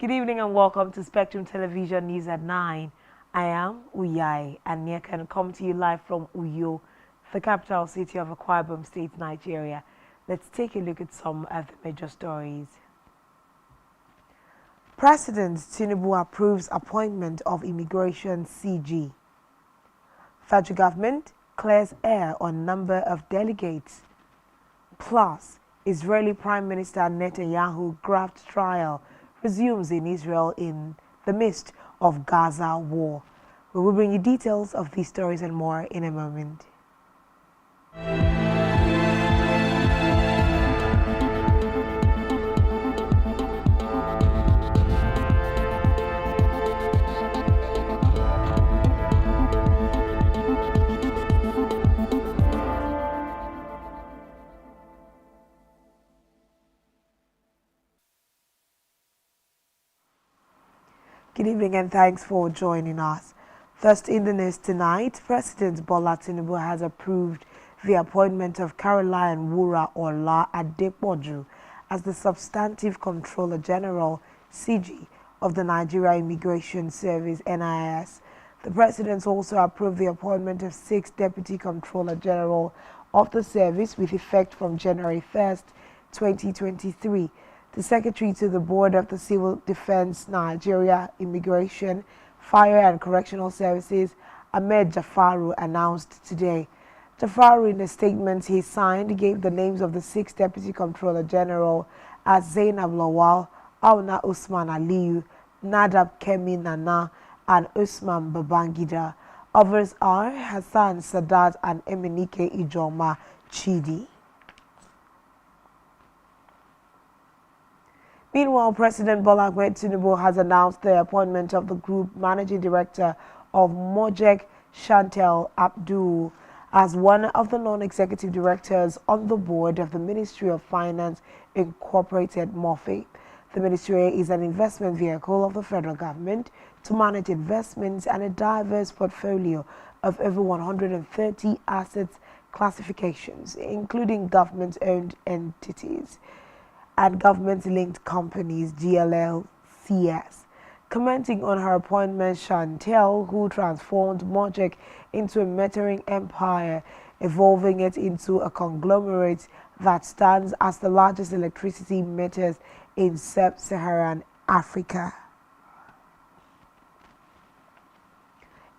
Good evening and welcome to Spectrum Television News at 9. I am Uyai and I can come to you live from Uyo, the capital city of Akwa Ibom State, Nigeria. Let's take a look at some of the major stories. President Tinubu approves appointment of Immigration CG. Federal government clears air on number of delegates. Plus, Israeli Prime Minister Netanyahu graft trial resumes in Israel in the midst of Gaza war. We will bring you details of these stories and more in a moment. Good evening and thanks for joining us. First in the news tonight, President Bola Tinubu has approved the appointment of Caroline Wura Ola Adepoju as the Substantive Controller General (CG) of the Nigeria Immigration Service (NIS). The President also approved the appointment of 6 Deputy Controller General of the service with effect from January 1st, 2023. The Secretary to the Board of the Civil Defense Nigeria Immigration, Fire and Correctional Services, Ahmed Jafaru, announced today. Jafaru, in a statement he signed, gave the names of the 6 Deputy Controller General as Zainab Lawal, Auna Usman Aliyu, Nadab Kemi Nana, and Usman Babangida. Others are Hassan Sadat and Emenike Ijoma Chidi. Meanwhile, President Bola Tinubu has announced the appointment of the Group Managing Director of Mojek, Chantel Abdul, as one of the non-executive directors on the board of the Ministry of Finance Incorporated (MOFI). The ministry is an investment vehicle of the federal government to manage investments and a diverse portfolio of over 130 assets classifications, including government-owned entities and government-linked companies (GLLCs). Commenting on her appointment, Chantel, who transformed Mojek into a metering empire, evolving it into a conglomerate that stands as the largest electricity metters in sub-Saharan Africa.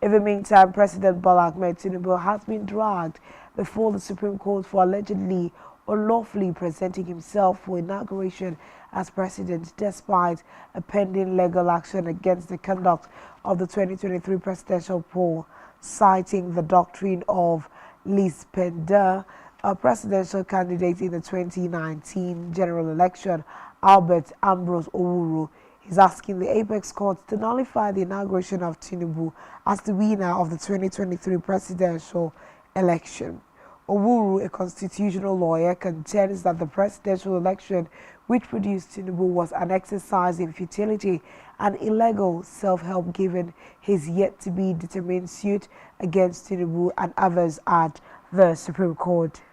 In the meantime, President Bola Tinubu has been dragged before the Supreme Court for allegedly unlawfully presenting himself for inauguration as president despite a pending legal action against the conduct of the 2023 presidential poll, citing the doctrine of lis pendere. A presidential candidate in the 2019 general election, Albert Ambrose Owuru, is asking the Apex Court to nullify the inauguration of Tinubu as the winner of the 2023 presidential election. Owuru, a constitutional lawyer, contends that the presidential election which produced Tinubu was an exercise in futility and illegal self-help given his yet-to-be-determined suit against Tinubu and others at the Supreme Court.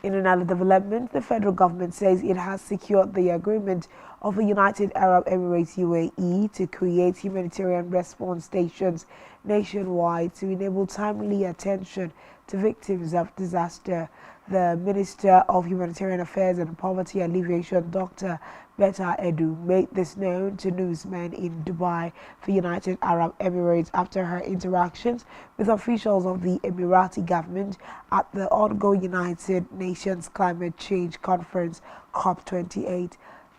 In another development, the federal government says it has secured the agreement of the United Arab Emirates UAE to create humanitarian response stations nationwide to enable timely attention to victims of disaster. The Minister of Humanitarian Affairs and Poverty Alleviation, Dr. Betta Edu, made this known to newsmen in Dubai, the United Arab Emirates, after her interactions with officials of the Emirati government at the ongoing United Nations Climate Change Conference, COP28.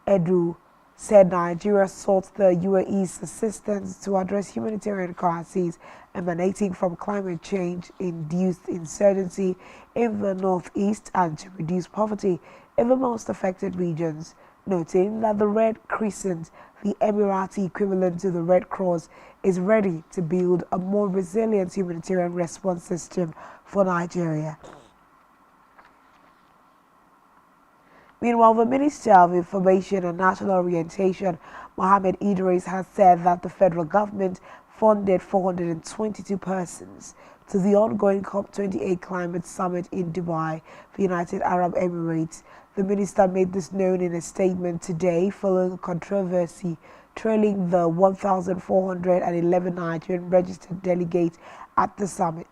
Edu said Nigeria sought the UAE's assistance to address humanitarian crises emanating from climate change-induced insurgency in the northeast and to reduce poverty in the most affected regions, noting that the Red Crescent, the Emirati equivalent to the Red Cross, is ready to build a more resilient humanitarian response system for Nigeria. Meanwhile, the Minister of Information and National Orientation, Mohammed Idris, has said that the federal government funded 422 persons to the ongoing COP28 climate summit in Dubai, the United Arab Emirates. The minister made this known in a statement today following controversy trailing the 1,411 Nigerian registered delegates at the summit.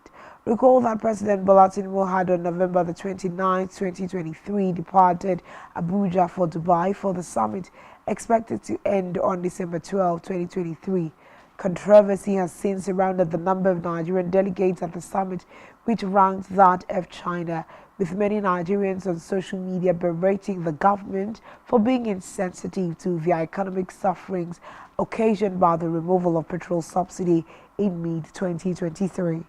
Recall that President Bola Tinubu had on November the 29th, 2023 departed Abuja for Dubai for the summit expected to end on December 12, 2023. Controversy has since surrounded the number of Nigerian delegates at the summit, which ranked that of China, with many Nigerians on social media berating the government for being insensitive to their economic sufferings occasioned by the removal of petrol subsidy in mid-2023.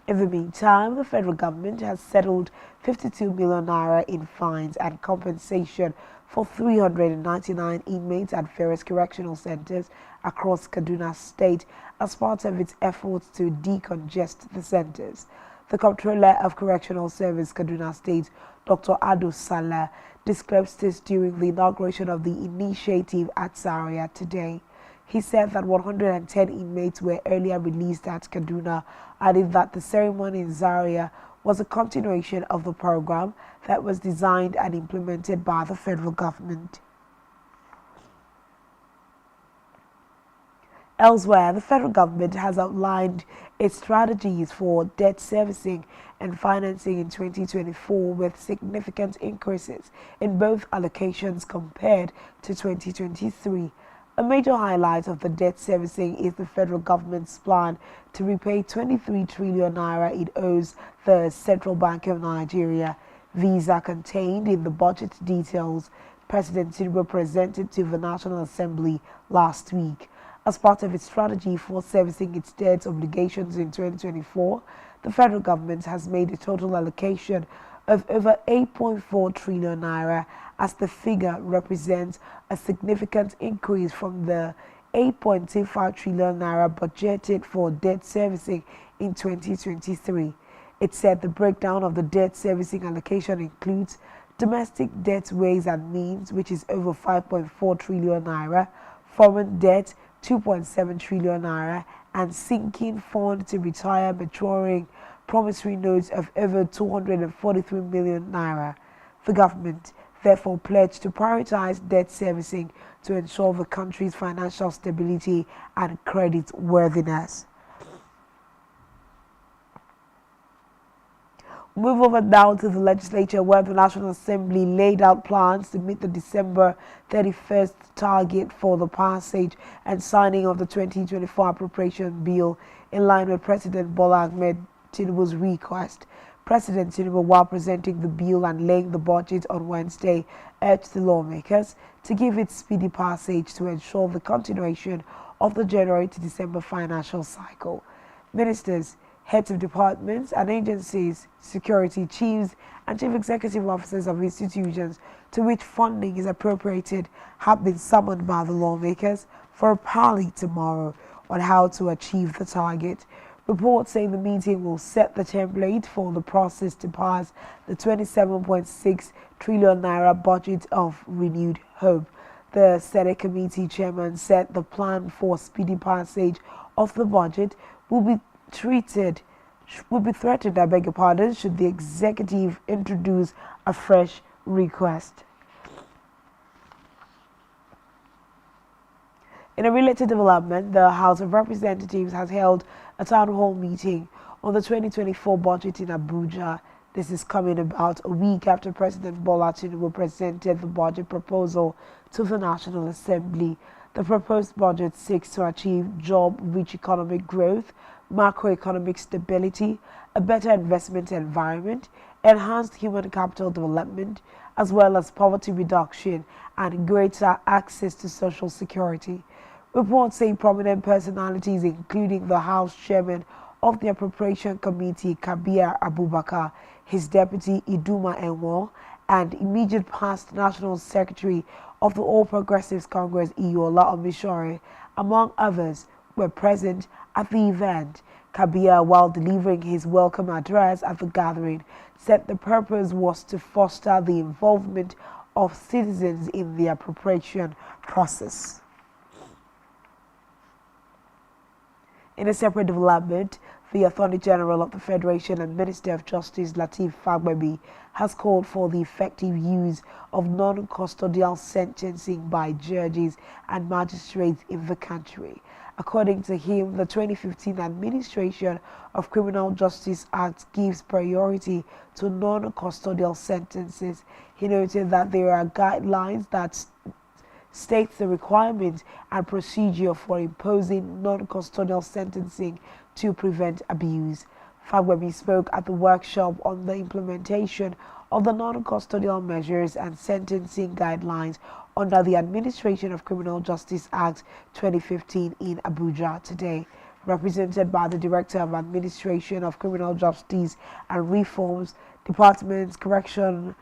In the meantime, the federal government has settled 52 million naira in fines and compensation for 399 inmates at various correctional centers across Kaduna State as part of its efforts to decongest the centers. The Comptroller of Correctional Service Kaduna State, Dr. Ado Salah, described this during the inauguration of the initiative at Zaria today. He said that 110 inmates were earlier released at Kaduna, adding that the ceremony in Zaria was a continuation of the program that was designed and implemented by the federal government. Elsewhere, the federal government has outlined its strategies for debt servicing and financing in 2024 with significant increases in both allocations compared to 2023. A major highlight of the debt servicing is the federal government's plan to repay 23 trillion naira it owes the Central Bank of Nigeria. These are contained in the budget details President Tinubu presented to the National Assembly last week. As part of its strategy for servicing its debt obligations in 2024, the federal government has made a total allocation of over 8.4 trillion naira, as the figure represents a significant increase from the 8.25 trillion naira budgeted for debt servicing in 2023. It said the breakdown of the debt servicing allocation includes domestic debt ways and means, which is over 5.4 trillion naira, foreign debt 2.7 trillion naira, and sinking fund to retire maturing promissory notes of over 243 million naira. The government therefore pledged to prioritize debt servicing to ensure the country's financial stability and credit worthiness. Move over now to the legislature, where the National Assembly laid out plans to meet the December 31st target for the passage and signing of the 2024 appropriation bill in line with President Bola Ahmed Tinubu's request. President Tinubu, while presenting the bill and laying the budget on Wednesday, urged the lawmakers to give it speedy passage to ensure the continuation of the January to December financial cycle. Ministers, heads of departments and agencies, security chiefs, and chief executive officers of institutions to which funding is appropriated have been summoned by the lawmakers for a parley tomorrow on how to achieve the target. Reports say the meeting will set the template for the process to pass the 27.6 trillion naira budget of renewed hope. The Senate Committee Chairman said the plan for speedy passage of the budget will be threatened, should the executive introduce a fresh request. In a related development, the House of Representatives has held a town hall meeting on the 2024 budget in Abuja. This is coming about a week after President Bola Tinubu presented the budget proposal to the National Assembly. The proposed budget seeks to achieve job-rich economic growth, macroeconomic stability, a better investment environment, enhanced human capital development, as well as poverty reduction and greater access to social security. Reports say prominent personalities, including the House Chairman of the Appropriation Committee, Kabir Abubakar, his deputy Iduma Enwo, and immediate past National Secretary of the All Progressives Congress, Iola Omishore, among others, were present at the event. Kabir, while delivering his welcome address at the gathering, said the purpose was to foster the involvement of citizens in the appropriation process. In a separate development, the Attorney General of the Federation and Minister of Justice Lateef Fagbemi has called for the effective use of non-custodial sentencing by judges and magistrates in the country. According to him, the 2015 Administration of Criminal Justice Act gives priority to non-custodial sentences. He noted that there are guidelines that states the requirement and procedure for imposing non-custodial sentencing to prevent abuse. Fagbemi spoke at the workshop on the implementation of the non-custodial measures and sentencing guidelines under the Administration of Criminal Justice Act 2015 in Abuja today. Represented by the Director of Administration of Criminal Justice and Reforms, Department's Correction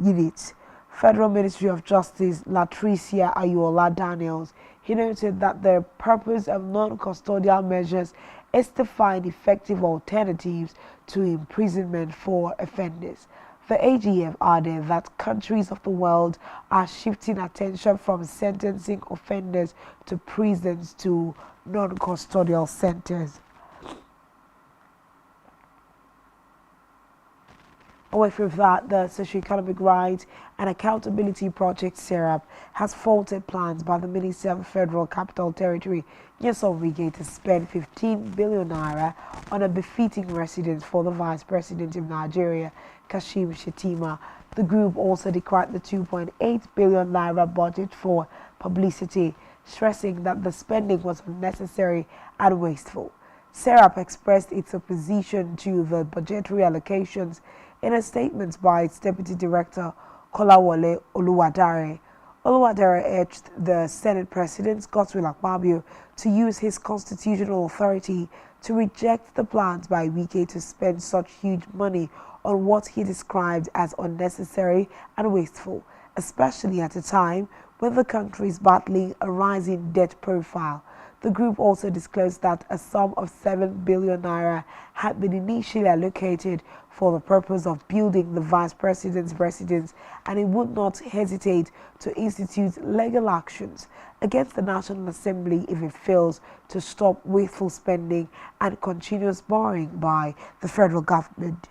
Unit, Federal Ministry of Justice, Latricia Ayola Daniels, he noted that the purpose of non-custodial measures is to find effective alternatives to imprisonment for offenders. The AGF added that countries of the world are shifting attention from sentencing offenders to prisons to non-custodial centers. Away from that, the Socio-Economic Rights and Accountability Project (SERAP) has faulted plans by the Minister of the Federal Capital Territory, Nyesom Wike, to spend 15 billion naira on a befitting residence for the Vice President of Nigeria, Kashim Shettima. The group also decried the 2.8 billion naira budget for publicity, stressing that the spending was unnecessary and wasteful. SERAP expressed its opposition to the budgetary allocations in a statement by its Deputy Director, Kolawole Oluwadare. Oluwadare urged the Senate President, Godswill Akpabio, to use his constitutional authority to reject the plans by Wike to spend such huge money on what he described as unnecessary and wasteful, especially at a time when the country is battling a rising debt profile. The group also disclosed that a sum of 7 billion naira had been initially allocated for the purpose of building the Vice President's residence, and it would not hesitate to institute legal actions against the National Assembly if it fails to stop wasteful spending and continuous borrowing by the federal government.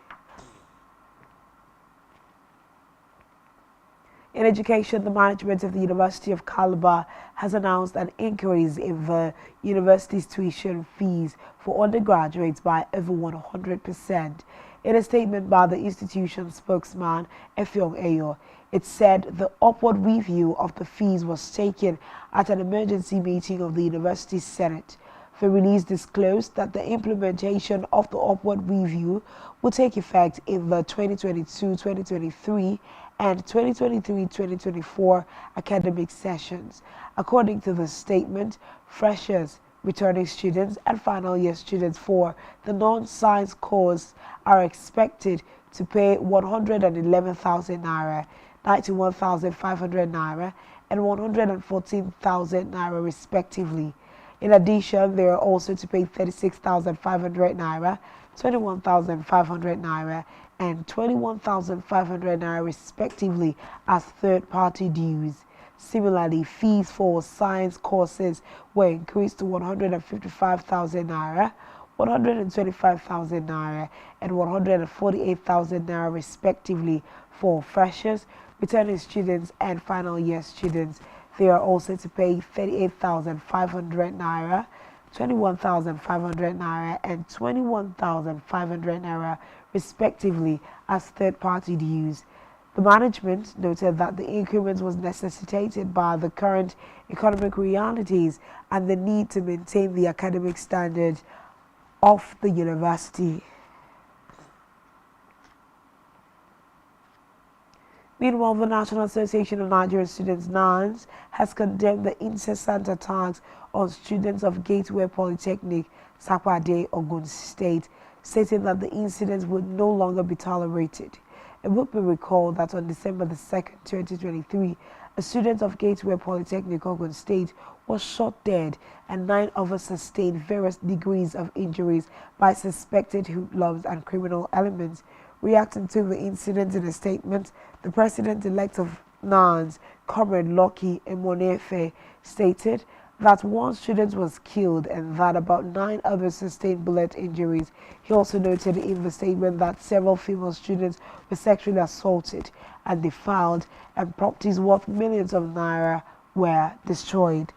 In education, the management of the University of Calabar has announced an increase in the university's tuition fees for undergraduates by over 100%. In a statement by the institution's spokesman, Effiong Eyo, it said the upward review of the fees was taken at an emergency meeting of the university's Senate. The release disclosed that the implementation of the upward review will take effect in the 2022-2023 and 2023-2024 academic sessions. According to the statement, freshers, returning students, and final year students for the non-science course are expected to pay 111,000 naira, 91,500 naira, and 114,000 naira respectively. In addition, they are also to pay 36,500 naira, 21,500 naira, and 21,500 naira respectively as third-party dues. Similarly, fees for science courses were increased to 155,000 naira, 125,000 naira, and 148,000 naira respectively for freshers, returning students, and final year students. They are also to pay 38,500 naira, 21,500 naira, and 21,500 naira respectively as third-party dues. The management noted that the increment was necessitated by the current economic realities and the need to maintain the academic standard of the university. Meanwhile, the National Association of Nigerian Students (NANS) has condemned the incessant attacks on students of Gateway Polytechnic, Sapade, Ogun State, stating that the incidents would no longer be tolerated. It would be recalled that on December 2, 2023, a student of Gateway Polytechnic, Ogun State, was shot dead and 9 others sustained various degrees of injuries by suspected hoodlums and criminal elements. Reacting to the incident in a statement, the president-elect of NANS, Comrade Lucky Emonefe, stated, that one student was killed and that about 9 others sustained bullet injuries. He also noted in the statement that several female students were sexually assaulted and defiled, and properties worth millions of naira were destroyed.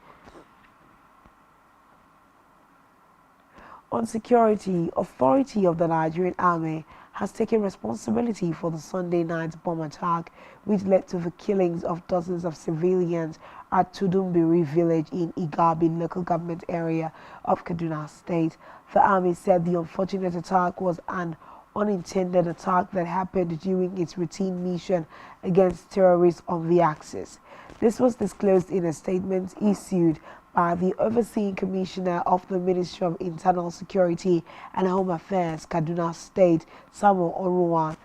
On security, authority of the Nigerian Army has taken responsibility for the Sunday night bomb attack which led to the killings of dozens of civilians at Tudumbiri village in Igabi local government area of Kaduna State. The army said the unfortunate attack was an unintended attack that happened during its routine mission against terrorists on the axis. This was disclosed in a statement issued by the Overseeing Commissioner of the Ministry of Internal Security and Home Affairs, Kaduna State, Samuel Oruwan,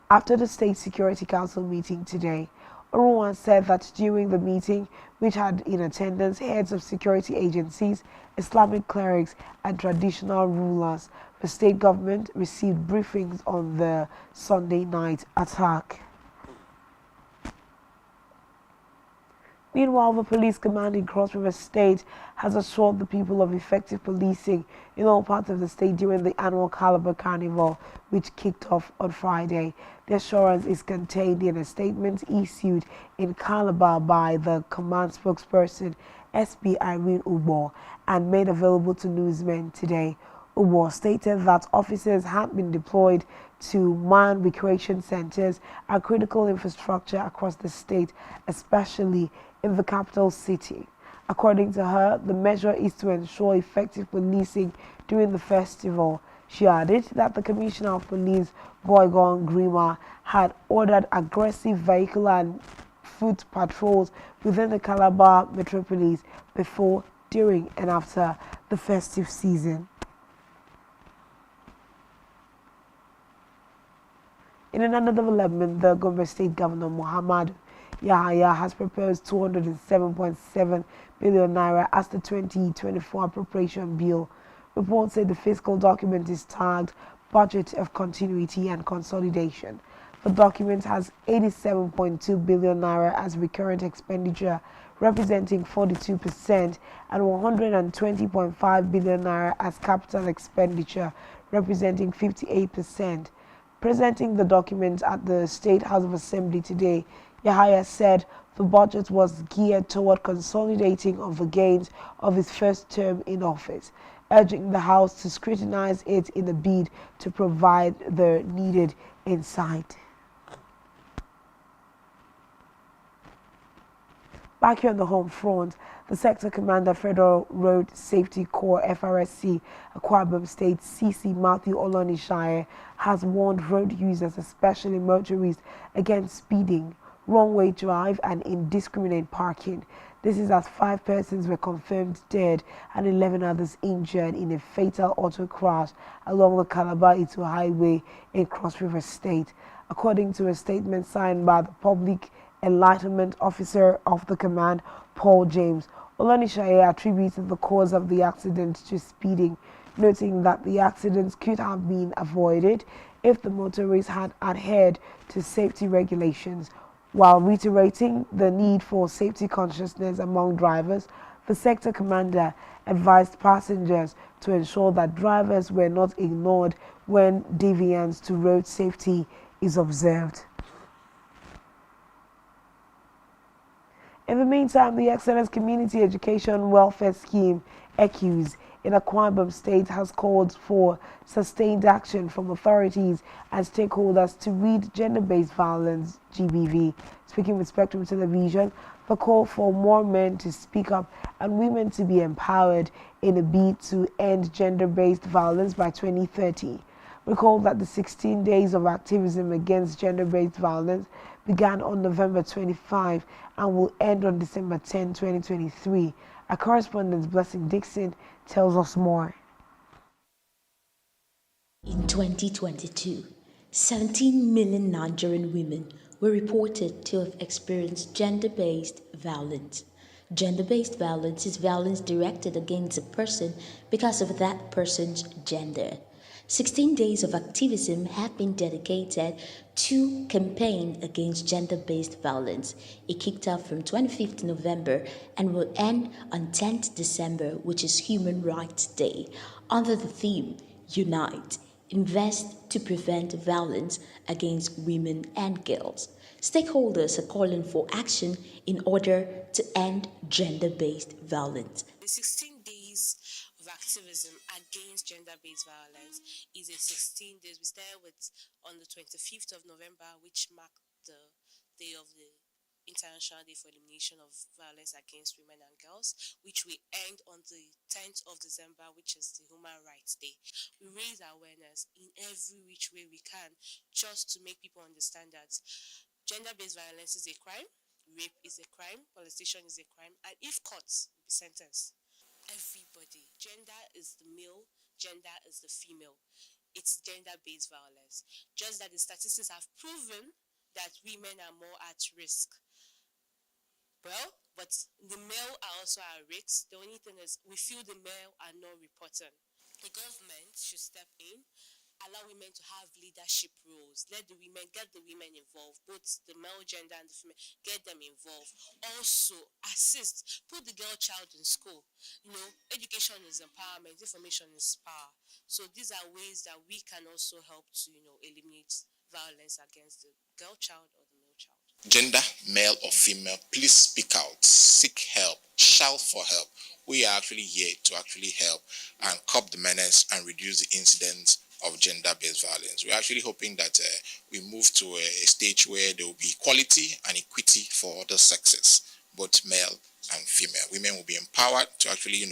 after the State Security Council meeting today. Oruwan said that during the meeting, which had in attendance heads of security agencies, Islamic clerics, and traditional rulers, the state government received briefings on the Sunday night attack. Meanwhile, the police command in Cross River State has assured the people of effective policing in all parts of the state during the annual Calabar Carnival, which kicked off on Friday. The assurance is contained in a statement issued in Calabar by the command spokesperson, SP Irene Ubo, and made available to newsmen today. Ubo stated that officers had been deployed to man recreation centers and critical infrastructure across the state, especially in the capital city. According to her, the measure is to ensure effective policing during the festival. She added that the Commissioner of Police, Boygon Grima, had ordered aggressive vehicle and foot patrols within the Calabar metropolis before, during, and after the festive season. In another development, the Gombe State Governor Muhammad Yahaya has proposed 207.7 billion naira as the 2024 appropriation bill. Reports say the fiscal document is tagged Budget of Continuity and Consolidation. The document has 87.2 billion naira as recurrent expenditure, representing 42%, and 120.5 billion naira as capital expenditure, representing 58%. Presenting the document at the State House of Assembly today, Yahaya said the budget was geared toward consolidating of the gains of his first term in office, urging the House to scrutinize it in a bid to provide the needed insight. Back here on the home front, the Sector Commander, Federal Road Safety Corps (FRSC), Akwa Ibom State CC Matthew Olonishaye, has warned road users, especially motorists, against speeding, wrong-way drive, and indiscriminate parking. This is as 5 persons were confirmed dead and 11 others injured in a fatal auto crash along the Calabar-Itu Highway in Cross River State. According to a statement signed by the Public Enlightenment Officer of the Command, Paul James, Olonishaye attributed the cause of the accident to speeding, noting that the accidents could have been avoided if the motorists had adhered to safety regulations. While reiterating the need for safety consciousness among drivers, the sector commander advised passengers to ensure that drivers were not ignored when deviance to road safety is observed. In the meantime, the Excellence Community Education Welfare Scheme, ECUS, in Akwa Ibom State has called for sustained action from authorities and stakeholders to rid gender-based violence, GBV. Speaking with Spectrum Television, the call for more men to speak up and women to be empowered in a bid to end gender-based violence by 2030. Recall that the 16 days of activism against gender-based violence began on November 25 and will end on December 10, 2023. Our correspondent Blessing Dixon tells us more. In 2022, 17 million Nigerian women were reported to have experienced gender-based violence. Gender-based violence is violence directed against a person because of that person's gender. 16 days of activism have been dedicated to campaign against gender-based violence. It kicked off from 25th November and will end on 10th December, which is Human Rights Day, under the theme Unite, Invest to Prevent Violence Against Women and Girls. Stakeholders are calling for action in order to end gender-based violence. The 16 days of activism against gender-based violence is a 16 days. We started with on the 25th of November, which marked the day of the International Day for Elimination of Violence Against Women and Girls, which we end on the 10th of December, which is the Human Rights Day. We raise awareness in every which way we can, just to make people understand that gender-based violence is a crime, rape is a crime, molestation is a crime, and if caught, will be sentenced. Everybody. Gender is the male, gender is the female. It's gender-based violence. Just that the statistics have proven that women are more at risk. Well, but the male are also at risk. The only thing is we feel the male are not reporting. The government should step in, allow women to have leadership roles. Let the women, get the women involved, both the male gender and the female, get them involved. Also, assist, put the girl child in school. Education is empowerment, information is power. So these are ways that we can also help to, eliminate violence against the girl child or the male child. Gender, male or female, please speak out, seek help, shout for help. We are actually here to actually help and curb the menace and reduce the incidence of gender-based violence. We're actually hoping that we move to a stage where there will be equality and equity for other sexes, both male and female. Women will be empowered to actually,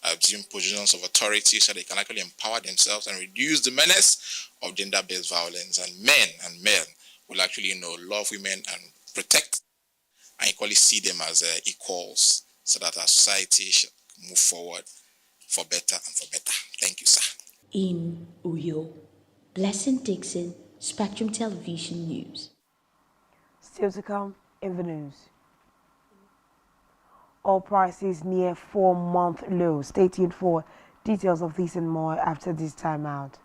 assume positions of authority so they can actually empower themselves and reduce the menace of gender-based violence. And men will actually, love women and protect and equally see them as equals so that our society should move forward for better and for better. Thank you, sir. In Uyo, Blessing Dixon, Spectrum Television News. Still to come in the news. Oil prices near 4-month low. Stay tuned for details of this and more after this time out.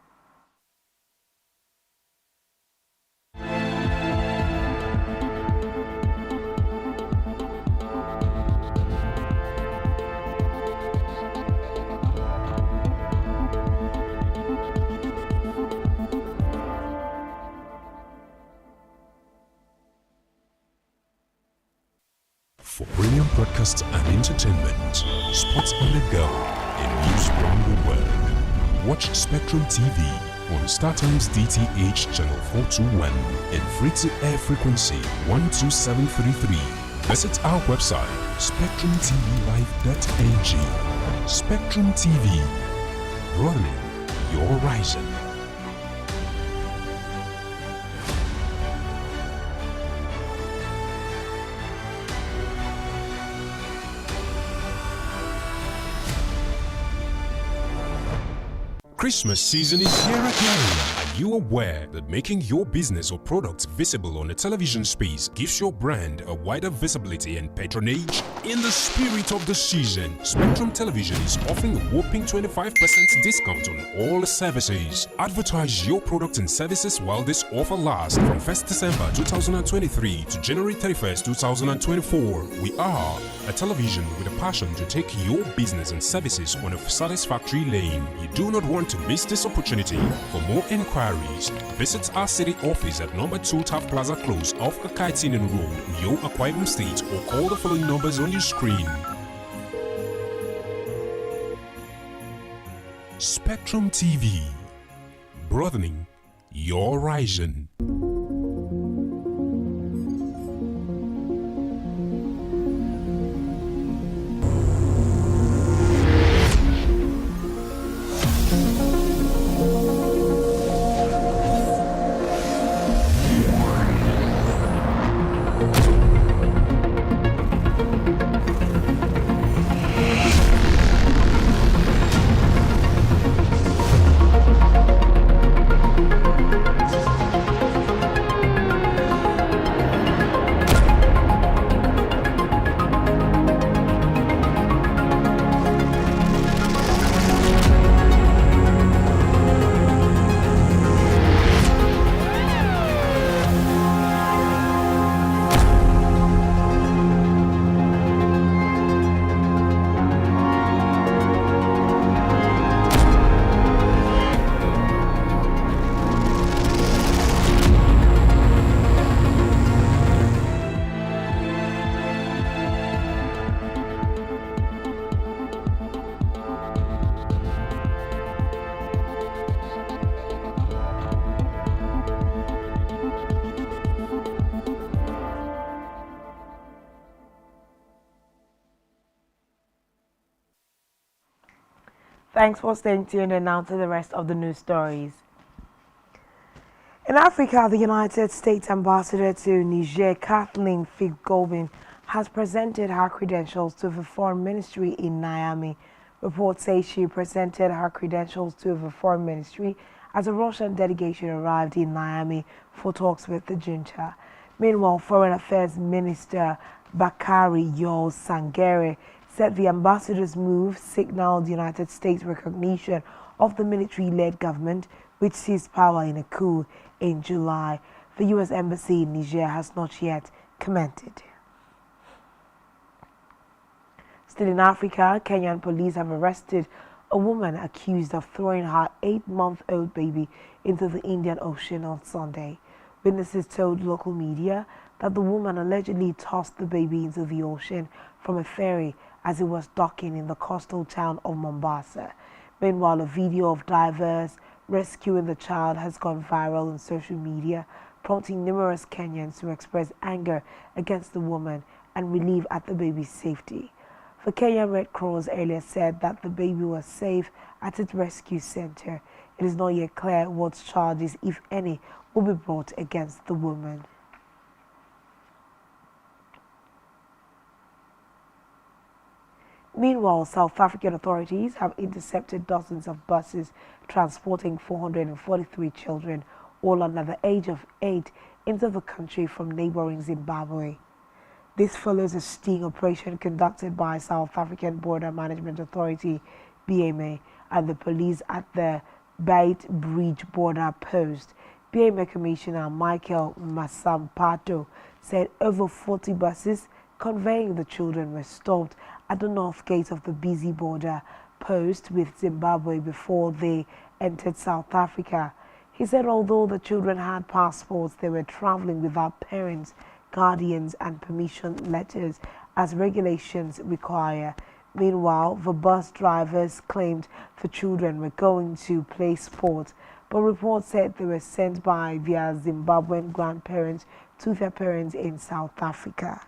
For premium broadcasts and entertainment, sports on the go, and news around the world, watch SpectrumTv on StarTimes DTH Channel 421 and free-to-air frequency 12733. Visit our website, spectrumtvlive.ng. Spectrum TV, broadening your horizon. Christmas season is here again. Are you aware that making your business or product visible on a television space gives your brand a wider visibility and patronage? In the spirit of the season, Spectrum Television is offering a whopping 25% discount on all services. Advertise your products and services while this offer lasts from 1st December 2023 to January 31st, 2024. We are a television with a passion to take your business and services on a satisfactory lane. You do not want to miss this opportunity. For more inquiries, visit our city office at number 2 Taft Plaza Close off Akaitinen Road, Uyo, Akwa Ibom State, or call the following numbers on your screen. Spectrum TV, broadening your horizon. Thanks for staying tuned, and now to the rest of the news stories. In Africa, the United States Ambassador to Niger, Kathleen Fitzgobin, has presented her credentials to the Foreign Ministry in Niamey. Reports say she presented her credentials to the Foreign Ministry as a Russian delegation arrived in Niamey for talks with the junta. Meanwhile, Foreign Affairs Minister Bakari Yol Sangere said the ambassador's move signaled the United States' recognition of the military-led government which seized power in a coup in July. The U.S. Embassy in Niger has not yet commented. Still in Africa, Kenyan police have arrested a woman accused of throwing her 8-month-old baby into the Indian Ocean on Sunday. Witnesses told local media that the woman allegedly tossed the baby into the ocean from a ferry as it was docking in the coastal town of Mombasa. Meanwhile, a video of divers rescuing the child has gone viral on social media, prompting numerous Kenyans to express anger against the woman and relief at the baby's safety. The Kenyan Red Cross earlier said that the baby was safe at its rescue center. It is not yet clear what charges, if any, will be brought against the woman. Meanwhile, South African authorities have intercepted dozens of buses transporting 443 children, all under the age of 8, into the country from neighboring Zimbabwe. This follows a sting operation conducted by South African Border Management Authority, BMA, and the police at the Beit Bridge border post. BMA Commissioner Michael Masampato said over 40 buses conveying the children were stopped at the north gate of the busy border post with Zimbabwe before they entered South Africa. He said although the children had passports, they were traveling without parents, guardians and permission letters as regulations require. Meanwhile, the bus drivers claimed the children were going to play sport, but reports said they were sent by their Zimbabwean grandparents to their parents in South Africa.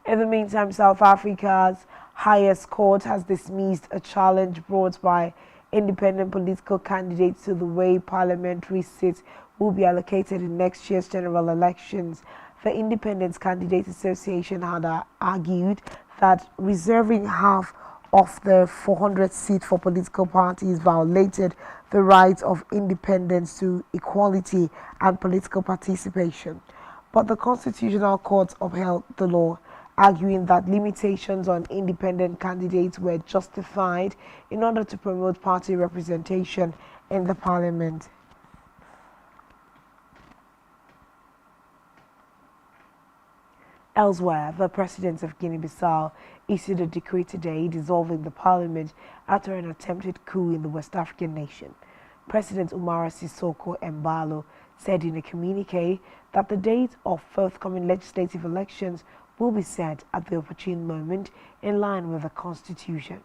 In the meantime, South Africa's highest court has dismissed a challenge brought by independent political candidates to the way parliamentary seats will be allocated in next year's general elections. The Independent Candidates Association had argued that reserving half of the 400 seats for political parties violated the rights of independents to equality and political participation. But the Constitutional Court upheld the law, arguing that limitations on independent candidates were justified in order to promote party representation in the parliament. Elsewhere, the president of Guinea-Bissau issued a decree today dissolving the parliament after an attempted coup in the West African nation. President Umaro Sissoko Embalo said in a communique that the date of forthcoming legislative elections will be set at the opportune moment in line with the Constitution.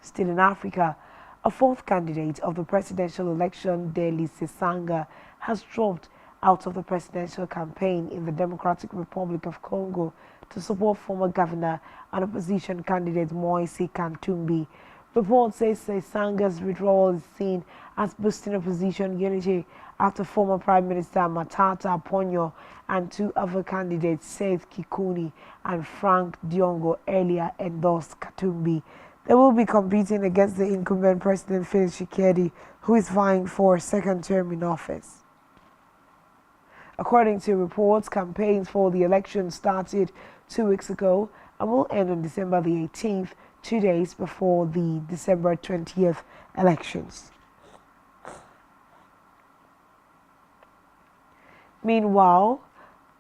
Still in Africa, a fourth candidate of the presidential election, Deli Sesanga, has dropped out of the presidential campaign in the Democratic Republic of Congo to support former governor and opposition candidate Moise Katumbi. Reports say Sesanga's withdrawal is seen as boosting opposition unity after former Prime Minister Matata Ponyo and two other candidates, Seth Kikuni and Frank Diongo, earlier endorsed Katumbi. They will be competing against the incumbent President Felix Tshisekedi, who is vying for a second term in office. According to reports, campaigns for the election started 2 weeks ago and will end on December the 18th, 2 days before the December 20th elections. Meanwhile,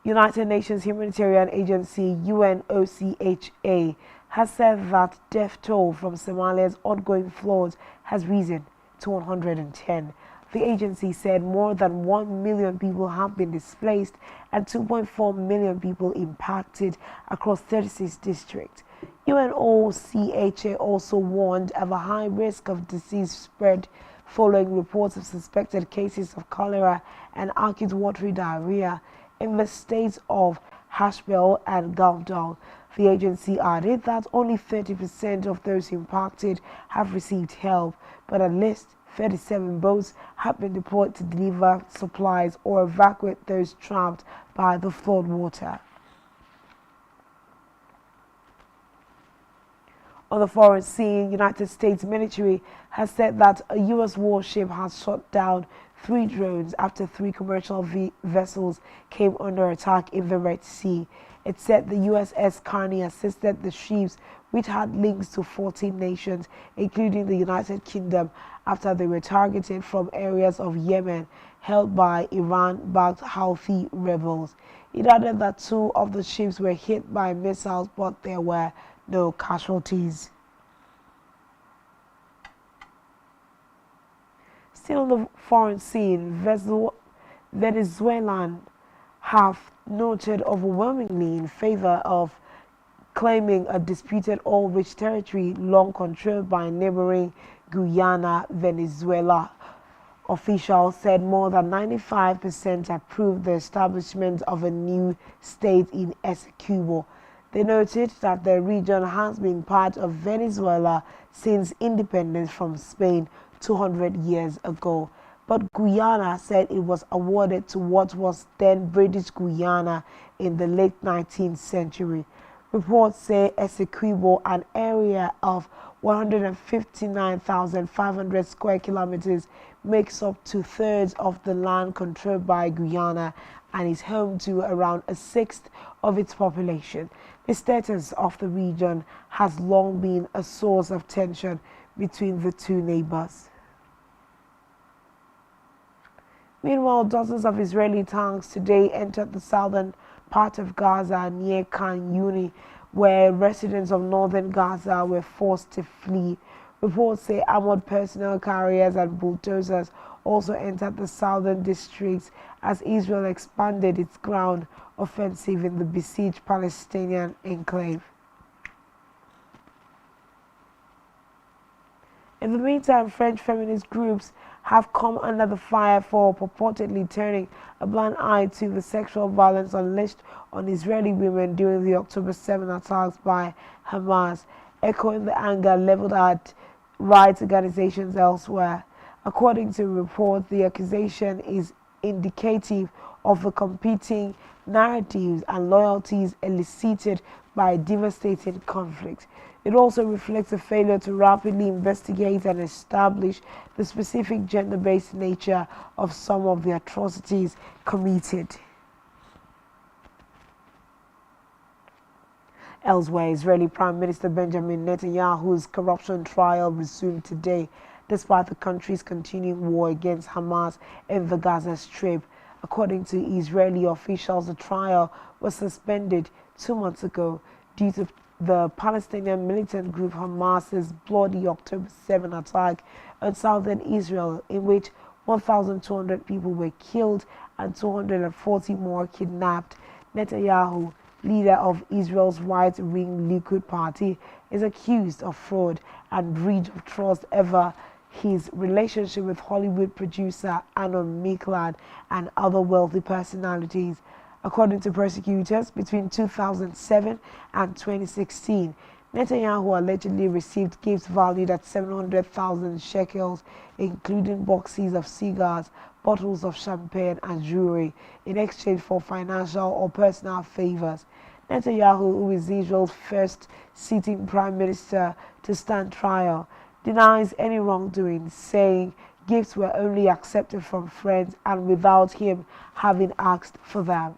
United Nations Humanitarian Agency UNOCHA has said that death toll from Somalia's ongoing floods has risen to 110. The agency said more than 1 million people have been displaced and 2.4 million people impacted across 36 districts. UNOCHA also warned of a high risk of disease spread following reports of suspected cases of cholera and acute watery diarrhea in the states of Hashbel and Galdal. The agency added that only 30% of those impacted have received help, but at least 37 boats have been deployed to deliver supplies or evacuate those trapped by the floodwater. On the foreign scene, United States military has said that a U.S. warship has shot down 3 drones after 3 commercial vessels came under attack in the Red Sea. It said the USS Carney assisted the ships, which had links to 14 nations, including the United Kingdom, after they were targeted from areas of Yemen held by Iran-backed Houthi rebels. It added that 2 of the ships were hit by missiles, but there were no casualties. Still on the foreign scene, Venezuelans have noted overwhelmingly in favor of claiming a disputed oil-rich territory long controlled by neighboring Guyana, Venezuela. Officials said more than 95% approved the establishment of a new state in Essequibo. They noted that the region has been part of Venezuela since independence from Spain 200 years ago. But Guyana said it was awarded to what was then British Guyana in the late 19th century. Reports say Essequibo, an area of 159,500 square kilometers, makes up 2/3 of the land controlled by Guyana and is home to around 1/6 of its population. The status of the region has long been a source of tension between the two neighbors. Meanwhile, dozens of Israeli tanks today entered the southern part of Gaza near Khan Yunis, where residents of northern Gaza were forced to flee. Reports say armored personnel carriers and bulldozers also entered the southern districts as Israel expanded its ground offensive in the besieged Palestinian enclave. In the meantime, French feminist groups have come under the fire for purportedly turning a blind eye to the sexual violence unleashed on Israeli women during the October 7 attacks by Hamas, echoing the anger leveled at rights organizations elsewhere. According to reports, the accusation is indicative of the competing narratives and loyalties elicited by a devastating conflict. It also reflects a failure to rapidly investigate and establish the specific gender-based nature of some of the atrocities committed. Elsewhere, Israeli Prime Minister Benjamin Netanyahu's corruption trial resumed today, despite the country's continuing war against Hamas in the Gaza Strip. According to Israeli officials, the trial was suspended 2 months ago due to the Palestinian militant group Hamas's bloody October 7 attack on southern Israel, in which 1,200 people were killed and 240 more kidnapped. Netanyahu, leader of Israel's right-wing Likud party, is accused of fraud and breach of trust over his relationship with Hollywood producer Anon Miklan and other wealthy personalities. According to prosecutors, between 2007 and 2016, Netanyahu allegedly received gifts valued at 700,000 shekels, including boxes of cigars, bottles of champagne, and jewelry, in exchange for financial or personal favors. Netanyahu, who is Israel's first sitting prime minister to stand trial, denies any wrongdoing, saying gifts were only accepted from friends and without him having asked for them.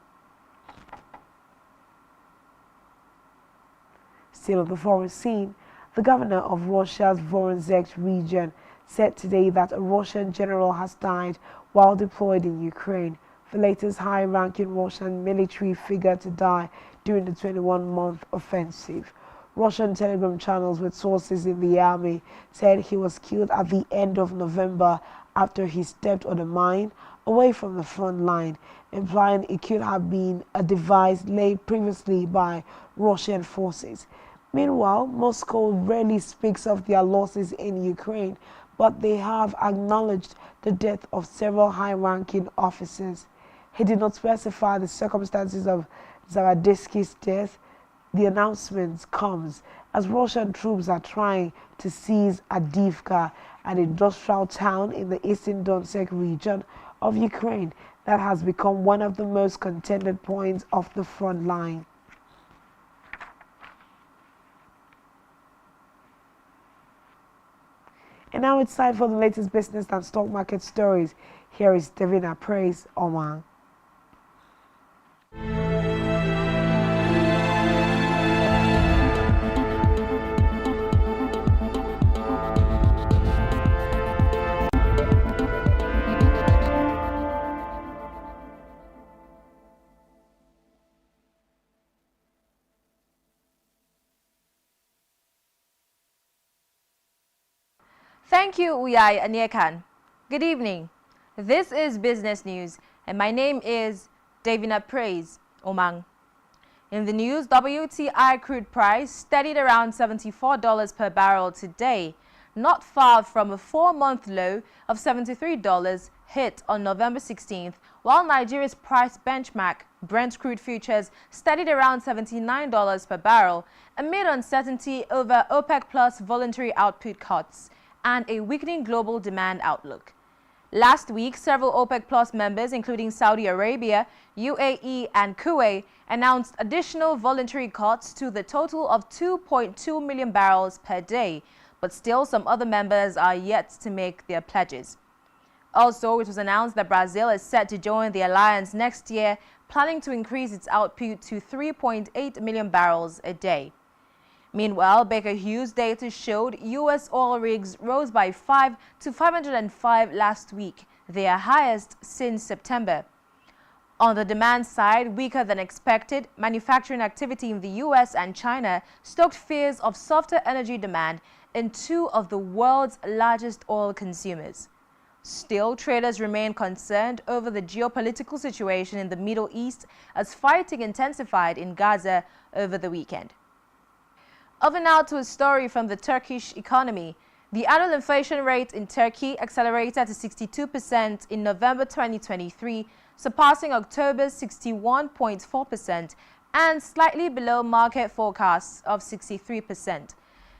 Still on the foreign scene, the governor of Russia's Voronezh region said today that a Russian general has died while deployed in Ukraine, the latest high-ranking Russian military figure to die during the 21-month offensive. Russian telegram channels with sources in the army said he was killed at the end of November after he stepped on a mine away from the front line, implying it could have been a device laid previously by Russian forces. Meanwhile, Moscow rarely speaks of their losses in Ukraine, but they have acknowledged the death of several high-ranking officers. He did not specify the circumstances of Zavadisky's death. The announcement comes as Russian troops are trying to seize Avdiivka, an industrial town in the eastern Donetsk region of Ukraine that has become one of the most contended points of the front line. And now it's time for the latest business and stock market stories. Here is Davina Praise Oman. Thank you, Uyai Aniekan. Good evening. This is Business News, and my name is Davina Praise Omang. In the news, WTI crude price steadied around $74 per barrel today, not far from a 4-month low of $73 hit on November 16th, while Nigeria's price benchmark, Brent crude futures, steadied around $79 per barrel amid uncertainty over OPEC Plus voluntary output cuts and a weakening global demand outlook. Last week, several OPEC Plus members, including Saudi Arabia, UAE, and Kuwait, announced additional voluntary cuts to the total of 2.2 million barrels per day, but still some other members are yet to make their pledges. Also, it was announced that Brazil is set to join the alliance next year, planning to increase its output to 3.8 million barrels a day. Meanwhile, Baker Hughes data showed U.S. oil rigs rose by 5 to 505 last week, their highest since September. On the demand side, weaker than expected, manufacturing activity in the U.S. and China stoked fears of softer energy demand in two of the world's largest oil consumers. Still, traders remain concerned over the geopolitical situation in the Middle East as fighting intensified in Gaza over the weekend. Over now to a story from the Turkish economy. The annual inflation rate in Turkey accelerated to 62% in November 2023, surpassing October's 61.4% and slightly below market forecasts of 63%.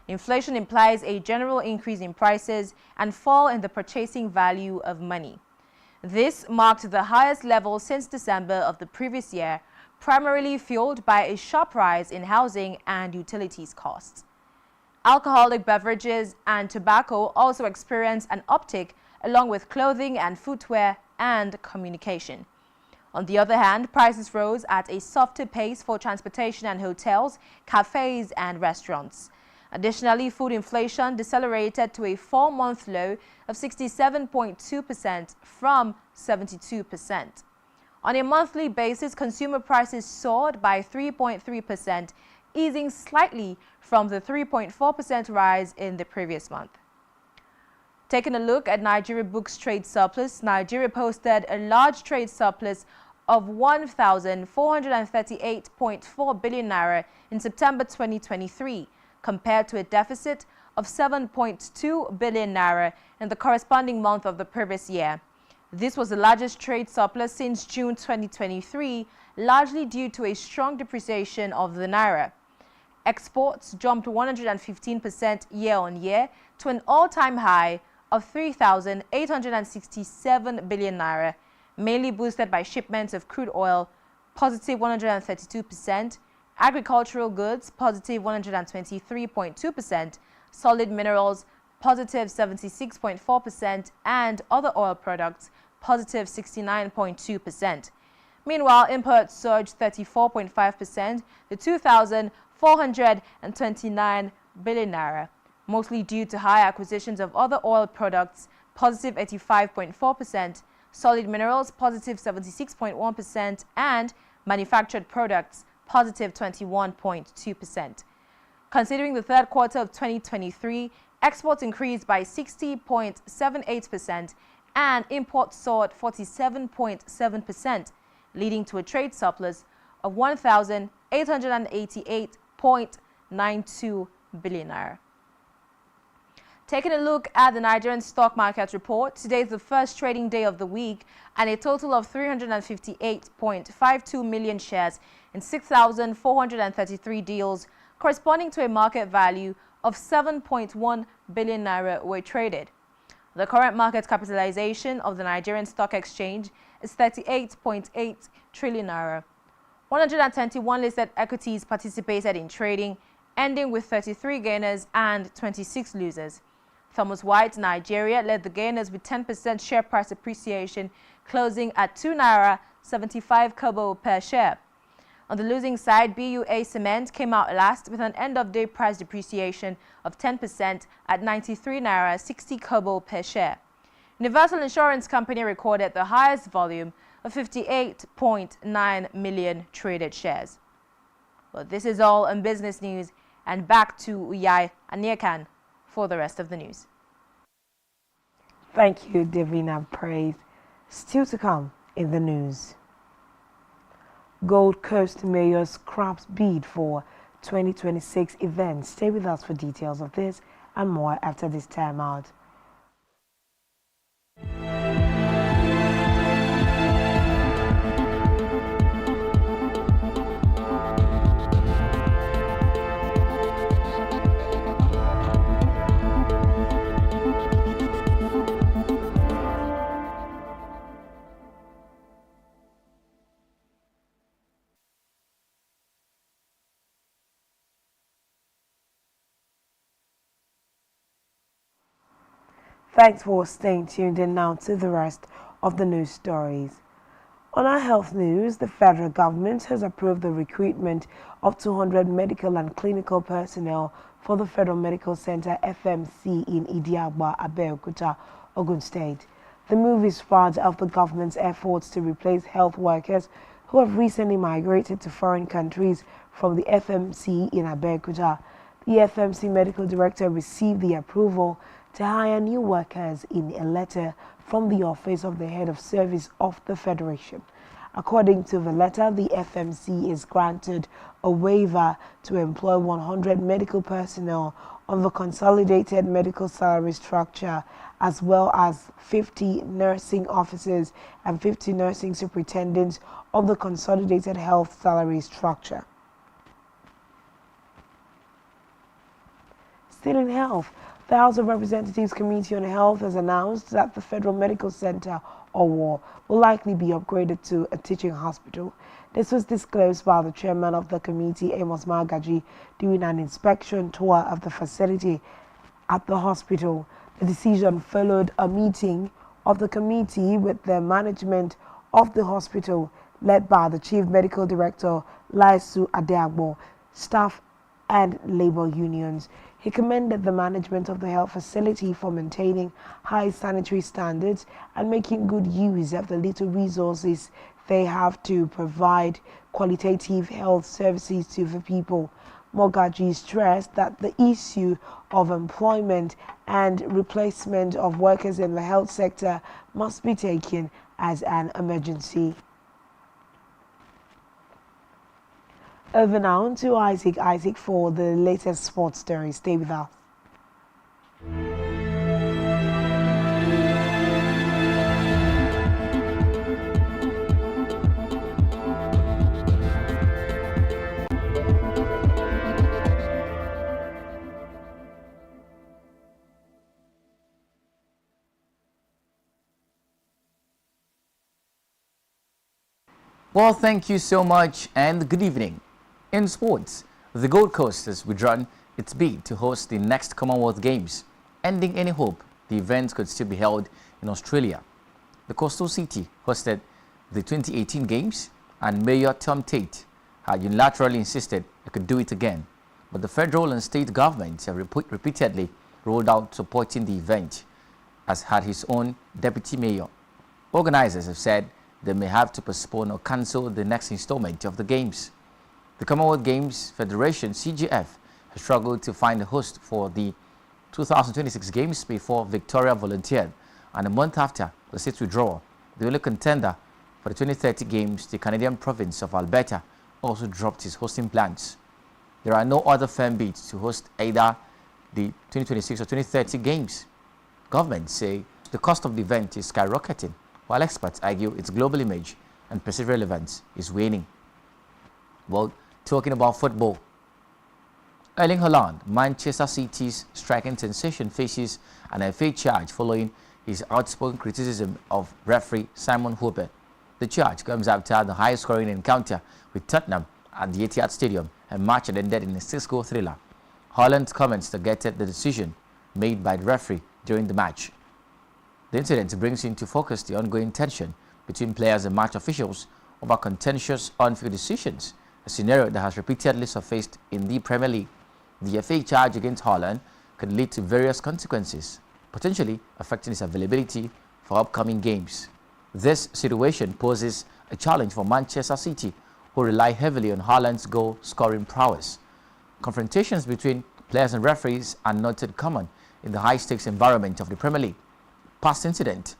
Inflation implies a general increase in prices and fall in the purchasing value of money. This marked the highest level since December of the previous year, primarily fueled by a sharp rise in housing and utilities costs. Alcoholic beverages and tobacco also experienced an uptick, along with clothing and footwear and communication. On the other hand, prices rose at a softer pace for transportation and hotels, cafes and restaurants. Additionally, food inflation decelerated to a 4-month low of 67.2% from 72%. On a monthly basis, consumer prices soared by 3.3%, easing slightly from the 3.4% rise in the previous month. Taking a look at Nigeria books trade surplus, Nigeria posted a large trade surplus of 1,438.4 billion naira in September 2023, compared to a deficit of 7.2 billion naira in the corresponding month of the previous year. This was the largest trade surplus since June 2023, largely due to a strong depreciation of the naira. Exports jumped 115% year-on-year to an all-time high of 3,867 billion naira, mainly boosted by shipments of crude oil, positive 132%, agricultural goods, positive 123.2%, solid minerals, positive 76.4%, and other oil products, positive 69.2%. Meanwhile, imports surged 34.5% to 2,429 billion naira, mostly due to high acquisitions of other oil products, positive 85.4%, solid minerals, positive 76.1%, and manufactured products, positive 21.2%. Considering the third quarter of 2023, exports increased by 60.78% and imports soared 47.7%, leading to a trade surplus of 1,888.92 billion naira. Taking a look at the Nigerian stock market report, today is the first trading day of the week, and a total of 358.52 million shares in 6,433 deals, corresponding to a market value of 7.1 billion naira, were traded. The current market capitalization of the Nigerian Stock Exchange is 38.8 trillion naira. 121 listed equities participated in trading, ending with 33 gainers and 26 losers. Thomas White, Nigeria, led the gainers with 10% share price appreciation, closing at 2 naira 75 kobo per share. On the losing side, BUA Cement came out last with an end-of-day price depreciation of 10% at 93 naira 60 kobo per share. Universal Insurance Company recorded the highest volume of 58.9 million traded shares. Well, this is all on business news, and back to Uyai Aniekan for the rest of the news. Thank you, Davina Praise. Still to come in the news. Gold Coast Mayor scraps bid for 2026 events. Stay with us for details of this and more after this time out. Thanks for staying tuned in now to the rest of the news stories. On our health news, the federal government has approved the recruitment of 200 medical and clinical personnel for the Federal Medical Center FMC in Idiagba, Abeokuta, Ogun State. The move is part of the government's efforts to replace health workers who have recently migrated to foreign countries from the FMC in Abeokuta. The FMC medical director received the approval to hire new workers in a letter from the Office of the Head of Service of the Federation. According to the letter, the FMC is granted a waiver to employ 100 medical personnel on the consolidated medical salary structure, as well as 50 nursing officers and 50 nursing superintendents on the consolidated health salary structure. Still in health, the House of Representatives Committee on Health has announced that the Federal Medical Center, OWO, will likely be upgraded to a teaching hospital. This was disclosed by the chairman of the committee, Amos Magaji, during an inspection tour of the facility at the hospital. The decision followed a meeting of the committee with the management of the hospital, led by the Chief Medical Director, Laisu Adeagbo, staff and labor unions. He commended the management of the health facility for maintaining high sanitary standards and making good use of the little resources they have to provide qualitative health services to the people. Mogaji stressed that the issue of employment and replacement of workers in the health sector must be taken as an emergency. Over now to Isaac for the latest sports stories. Stay with us. Well, thank you so much and good evening. In sports, the Gold Coast has withdrawn its bid to host the next Commonwealth Games, ending any hope the event could still be held in Australia. The coastal city hosted the 2018 Games, and Mayor Tom Tate had unilaterally insisted it could do it again, but the federal and state governments have repeatedly rolled out supporting the event, as had his own deputy mayor. Organizers have said they may have to postpone or cancel the next installment of the Games. The Commonwealth Games Federation, CGF, has struggled to find a host for the 2026 Games before Victoria volunteered, and a month after the state's withdrawal, the only contender for the 2030 Games, the Canadian province of Alberta, also dropped its hosting plans. There are no other firm bids to host either the 2026 or 2030 games. Governments say the cost of the event is skyrocketing, while experts argue its global image and perceived relevance is waning. Well, talking about football, Erling Haaland, Manchester City's striking sensation, faces an FA charge following his outspoken criticism of referee Simon Hooper. The charge comes after the high-scoring encounter with Tottenham at the DTH Stadium, a match that ended in a 6-goal thriller. Haaland's comments targeted the decision made by the referee during the match. The incident brings into focus the ongoing tension between players and match officials over contentious on-field decisions, a scenario that has repeatedly surfaced in the Premier League. The FA charge against Haaland could lead to various consequences, potentially affecting his availability for upcoming games. This situation poses a challenge for Manchester City, who rely heavily on Haaland's goal-scoring prowess. Confrontations between players and referees are noted common in the high-stakes environment of the Premier League. Past incidents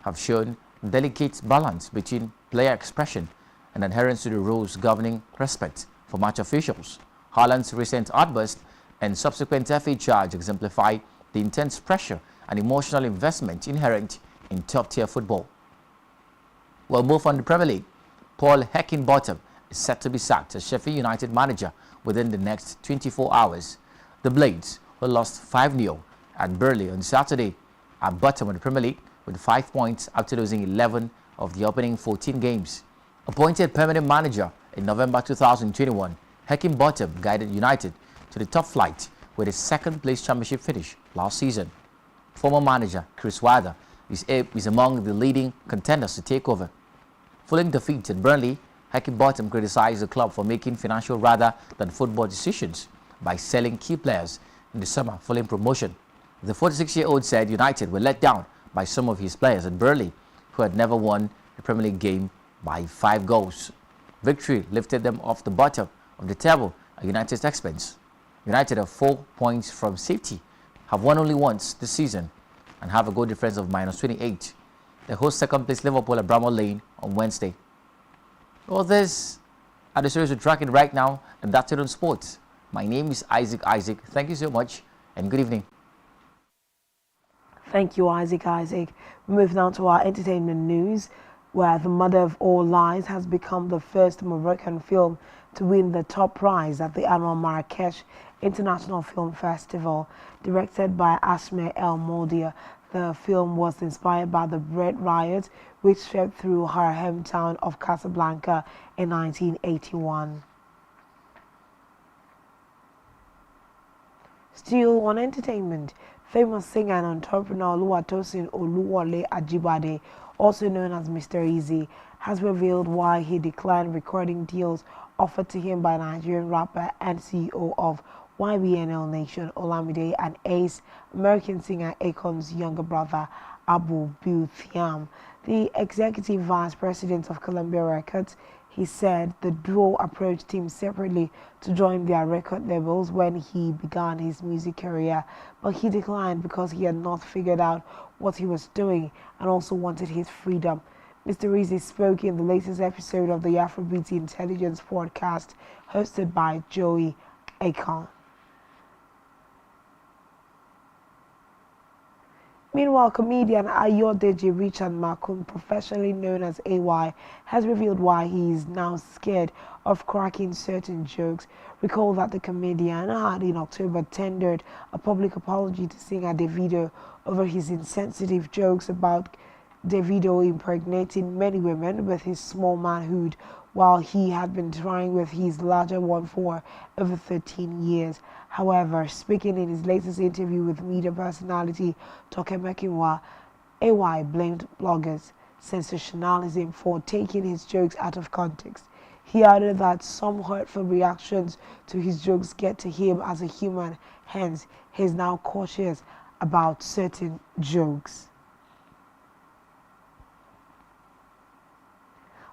have shown delicate balance between player expression and adherence to the rules governing respect for match officials. Haaland's recent outburst and subsequent FA charge exemplify the intense pressure and emotional investment inherent in top-tier football. We'll move on to the Premier League. Paul Heckingbottom is set to be sacked as Sheffield United manager within the next 24 hours. The Blades, who lost 5-0 at Burnley on Saturday, are bottom of the Premier League with 5 points after losing 11 of the opening 14 games. Appointed permanent manager in November 2021, Heckingbottom guided United to the top flight with a second-place championship finish last season. Former manager Chris Wilder is among the leading contenders to take over. Following defeat at Burnley, Heckingbottom criticized the club for making financial rather than football decisions by selling key players in the summer following promotion. The 46-year-old said United were let down by some of his players at Burnley, who had never won a Premier League game by 5 goals. Victory lifted them off the bottom of the table at United's expense. United are 4 points from safety, have won only once this season, and have a goal difference of -28. They host second-place Liverpool at Bramall Lane on Wednesday. Well, this are the stories we're tracking right now, and that's it on sports. My name is Isaac. Thank you so much, and good evening. Thank you, Isaac. We move now to our entertainment news, where The Mother of All Lies has become the first Moroccan film to win the top prize at the annual Marrakesh International Film Festival. Directed by Asma El Moudia, the film was inspired by the bread riot which swept through her hometown of Casablanca in 1981. Still on entertainment, famous singer and entrepreneur Oluwatosin Oluwole Ajibade, also known as Mr. Easy, has revealed why he declined recording deals offered to him by Nigerian rapper and CEO of YBNL Nation Olamide and Ace, American singer Akon's younger brother Abu Bilthiam. The executive vice president of Columbia Records, he said the duo approached him separately to join their record labels when he began his music career, but he declined because he had not figured out what he was doing and also wanted his freedom. Mr. Rizzi spoke in the latest episode of the Afrobeat Intelligence podcast hosted by Joey Akon. Meanwhile, comedian Ayodeji Richard Makun, professionally known as AY, has revealed why he is now scared of cracking certain jokes. Recall that the comedian had in October tendered a public apology to singer Davido over his insensitive jokes about Davido impregnating many women with his small manhood, while he had been trying with his larger one for over 13 years. However, speaking in his latest interview with media personality Toke Mekinwa, AY blamed bloggers' sensationalism for taking his jokes out of context. He added that some hurtful reactions to his jokes get to him as a human, hence he is now cautious about certain jokes.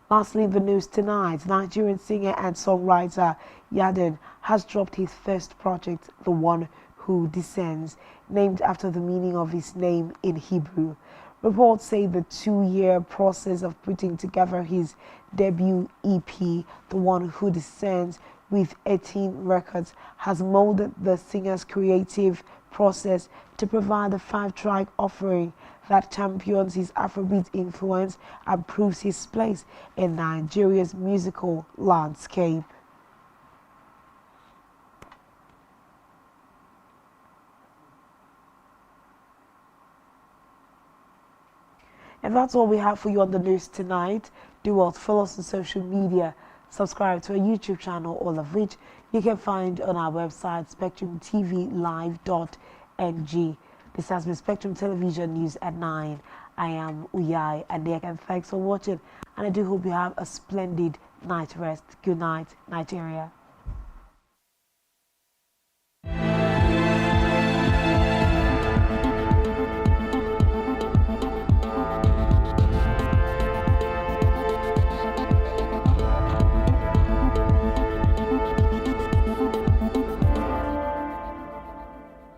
Lastly, the news tonight, Nigerian singer and songwriter Yaden has dropped his first project, The One Who Descends, named after the meaning of his name in Hebrew. Reports say the 2-year process of putting together his debut EP, The One Who Descends, with 18 records, has molded the singer's creative process to provide the 5-track offering that champions his Afrobeat influence and proves his place in Nigeria's musical landscape. And that's all we have for you on the news tonight. Do well to follow us on social media, subscribe to our YouTube channel, all of which you can find on our website, spectrumtvlive.ng. This has been Spectrum Television News at 9. I am Uyai Adek, and thanks for watching. And I do hope you have a splendid night rest. Good night, Nigeria.